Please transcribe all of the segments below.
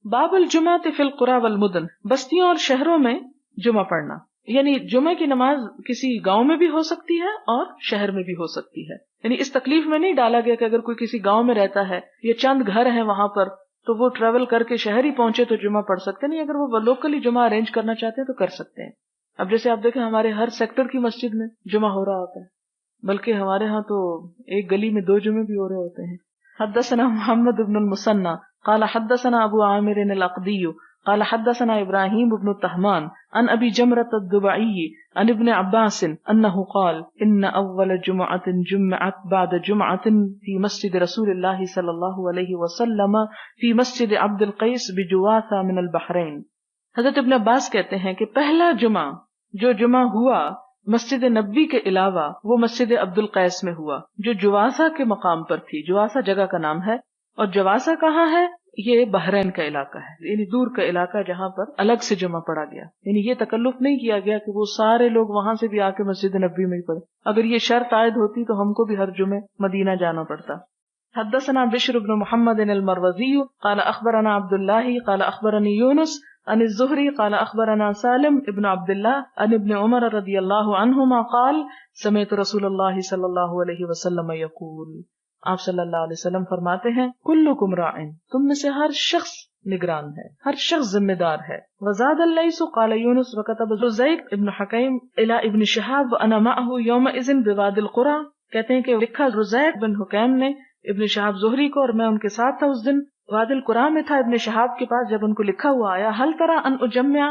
باب الجمعۃ فی القری والمدن، بستیوں اور شہروں میں جمعہ پڑھنا، یعنی جمعہ کی نماز کسی گاؤں میں بھی ہو سکتی ہے اور شہر میں بھی ہو سکتی ہے. یعنی اس تکلیف میں نہیں ڈالا گیا کہ اگر کوئی کسی گاؤں میں رہتا ہے یا چند گھر ہیں وہاں پر تو وہ ٹریول کر کے شہر ہی پہنچے تو جمعہ پڑھ سکتے نہیں، اگر وہ لوکلی جمعہ ارینج کرنا چاہتے ہیں تو کر سکتے ہیں. اب جیسے آپ دیکھیں ہمارے ہر سیکٹر کی مسجد میں جمعہ ہو رہا ہوتا ہے، بلکہ ہمارے ہاں تو ایک گلی میں 2 جمعے بھی ہو رہے ہوتے ہیں. حدثنا محمد بن المثنى قال حدثنا ابو عامر العقدي قال حدثنا ابراهيم بن طهمان عن ابي جمرة الضبعي عن ابن عباس انه قال ان اول جمعة جمعت بعد جمعة في مسجد رسول الله صلى الله عليه وسلم في مسجد عبد القيس بجواثة من البحرين. حضرت ابن عباس کہتے ہیں کہ پہلا جمعہ جو جمعہ ہوا مسجد نبوی کے علاوہ وہ مسجد عبد القیس میں ہوا جو جواسا کے مقام پر تھی. جواسا جگہ کا نام ہے، اور جواسا کہاں ہے؟ یہ بحرین کا علاقہ ہے، یعنی دور کا علاقہ جہاں پر الگ سے جمعہ پڑھا گیا. یعنی یہ تکلف نہیں کیا گیا کہ وہ سارے لوگ وہاں سے بھی آ کے مسجد نبوی میں ہی پڑھے. اگر یہ شرط عائد ہوتی تو ہم کو بھی ہر جمعے مدینہ جانا پڑتا. حدثنا بشر بن محمد المروزی قال اخبرنا عبد الله قال اخبرني يونس عن الزهري قال اخبرنا سالم ابن عبد الله عن ابن عمر رضی اللہ عنہما قال سمعت رسول اللہ صلی اللہ علیہ وسلم یقول، آپ صلی اللہ علیہ وسلم فرماتے ہیں کلکم راعٍ، تم میں سے ہر شخص نگران ہے، ہر شخص ذمہ دار ہے. وزاد اللیث قال یونس وكتب رزیق ابن حکیم الى ابن شہاب وانا معه یومئذ بوادی القری، کہتے ہیں کہ لکھا رزیق بن حکیم نے ابن شہاب زہری کو، اور میں ان کے ساتھ تھا اس دن وادی القری میں تھا ابن شہاب کے پاس. جب ان کو لکھا ہوا آیا هل ترى ان اجمع،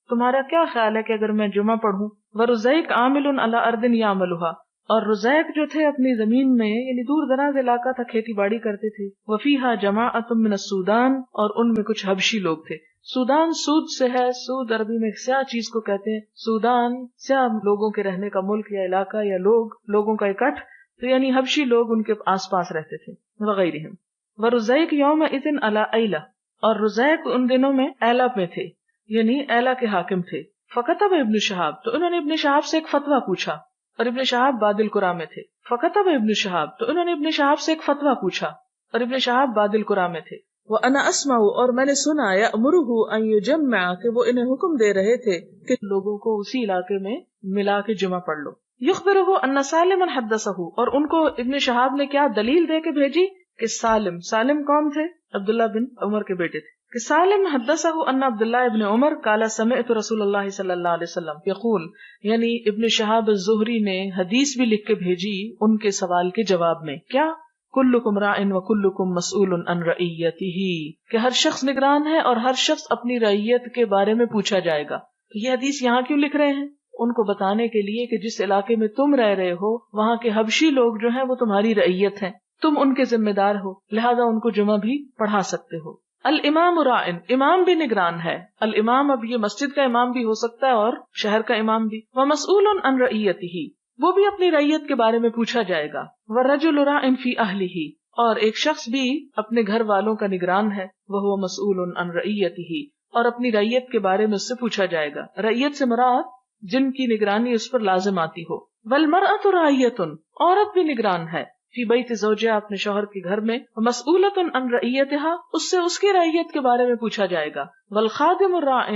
تمہارا کیا خیال ہے کہ اگر میں جمعہ پڑھوں؟ ورزیق عامل علی ارض یعملها، اور رزیق جو تھے اپنی زمین میں، یعنی دور دراز علاقہ تھا، کھیتی باڑی کرتے تھے. وفیہا جماعۃ من السودان، اور ان میں کچھ حبشی لوگ تھے. سودان سود سے ہے، سود عربی میں سیاہ چیز کو کہتے ہیں. سودان سیاہ لوگوں کے رہنے کا ملک یا علاقہ یا لوگوں کا اکٹھ، تو یعنی حبشی لوگ ان کے آس پاس رہتے تھے وغیرہ. ورزیق یومئذ علی ایلہ، اور رزیق ان دنوں میں ایلہ میں تھے، یعنی ایلہ کے حاکم تھے. فکتب ابن شہاب، تو انہوں نے ابن شہاب سے ایک فتویٰ پوچھا، اور ابن شہاب وادی القری میں تھے. فکتب ابن شہاب، تو انہوں نے ابن شہاب سے ایک فتویٰ پوچھا، اور ابن شہاب وادی القری میں تھے. وَأَنَا أَسْمَعُ، اور میں نے سنا، يَأْمُرُهُ أَن يُجَمِّعَ، کہ وہ انہیں حکم دے رہے تھے کہ لوگوں کو اسی علاقے میں ملا کے جمعہ پڑھ لو. يُخْبِرُهُ أَنَّ سَالِمًا حَدَّثَهُ، اور ان کو ابن شہاب نے کیا دلیل دے کے بھیجی کہ سالم کون تھے؟ عبداللہ بن عمر کے بیٹے تھے. کہ سالم حدثه ان عبداللہ ابن عمر قال سمعت رسول اللہ صلی اللہ علیہ وسلم یقول، یعنی ابن شہاب الزہری نے حدیث بھی لکھ کے بھیجی ان کے سوال کے جواب میں. کیا؟ کلکم راع وکلکم مسئول عن رعیتہ، کہ ہر شخص نگران ہے اور ہر شخص اپنی رعیت کے بارے میں پوچھا جائے گا. تو یہ حدیث یہاں کیوں لکھ رہے ہیں؟ ان کو بتانے کے لیے کہ جس علاقے میں تم رہ رہے ہو وہاں کے حبشی لوگ جو ہیں وہ تمہاری رعیت ہیں، تم ان کے ذمہ دار ہو، لہذا ان کو جمعہ بھی پڑھا سکتے ہو. الامام راعٍ، امام بھی نگران ہے. الامام اب یہ مسجد کا امام بھی ہو سکتا ہے اور شہر کا امام بھی. ومسئول عن رعیتہ، وہ بھی اپنی رعیت کے بارے میں پوچھا جائے گا. والرجل راع فی اہلہ، اور ایک شخص بھی اپنے گھر والوں کا نگران ہے. وہو مسئول عن رعیتہ، اور اپنی رعیت کے بارے میں اس سے پوچھا جائے گا. رعیت سے مراد جن کی نگرانی اس پر لازم آتی ہو. والمرأة راعیۃ، عورت بھی نگران ہے. فی بیت زوجہا، اپنے شوہر کے گھر میں. مسئولۃ عن رعیتہا، اس سے اس کی رعیت کے بارے میں پوچھا جائے گا. والخادم راع،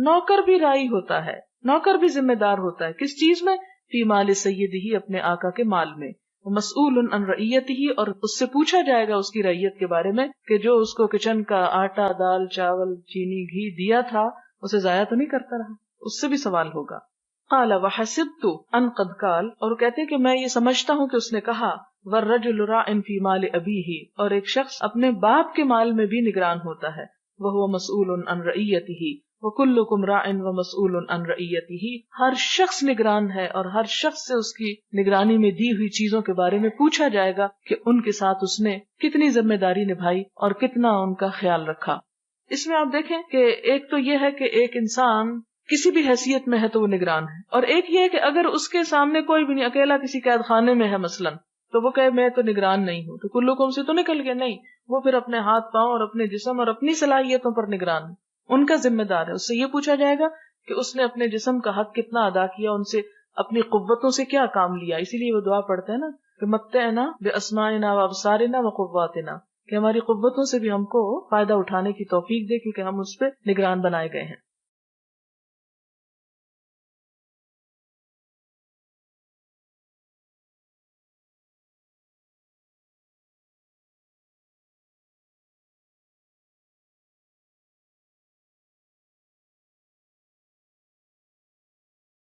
نوکر بھی راعی ہوتا ہے، نوکر بھی ذمہ دار ہوتا ہے. کس چیز میں؟ فی مال سیدہ، اپنے آقا کے مال میں. مسئول عن رعیتہ، اور اس سے پوچھا جائے گا اس کی رعیت کے بارے میں کہ جو اس کو کچن کا آٹا، دال، چاول، چینی، گھی دیا تھا اسے ضائع تو نہیں کرتا رہا، اس سے بھی سوال ہوگا. قال وحسبت ان قد قال، اور کہتے کہ میں یہ سمجھتا ہوں کہ اس نے کہا والرجل راع فی مال ابیہ، اور ایک شخص اپنے باپ کے مال میں بھی نگران ہوتا ہے. وہو مسئول عن رعیتہ وکلکم راع ومسئول عن رعیتہ، ہر شخص نگران ہے اور ہر شخص سے اس کی نگرانی میں دی ہوئی چیزوں کے بارے میں پوچھا جائے گا کہ ان کے ساتھ اس نے کتنی ذمہ داری نبھائی اور کتنا ان کا خیال رکھا. اس میں آپ دیکھیں کہ ایک تو یہ ہے کہ ایک انسان کسی بھی حیثیت میں ہے تو وہ نگران ہے، اور ایک یہ ہے کہ اگر اس کے سامنے کوئی بھی نہیں، اکیلا کسی قید خانے میں ہے مثلاً، تو وہ کہے میں تو نگران نہیں ہوں، تو کلکم سے تو نکل گیا. نہیں، وہ پھر اپنے ہاتھ پاؤں اور اپنے جسم اور اپنی صلاحیتوں پر نگران ہے، ان کا ذمہ دار ہے. اس سے یہ پوچھا جائے گا کہ اس نے اپنے جسم کا حق کتنا ادا کیا، ان سے اپنی قوتوں سے کیا کام لیا. اسی لیے وہ دعا پڑھتے ہیں نا کہ متعنا باسماعنا وابصارنا وقواتنا، کہ ہماری قوتوں سے بھی ہم کو فائدہ اٹھانے کی توفیق دے، کیونکہ ہم اس پہ نگران بنائے گئے ہیں.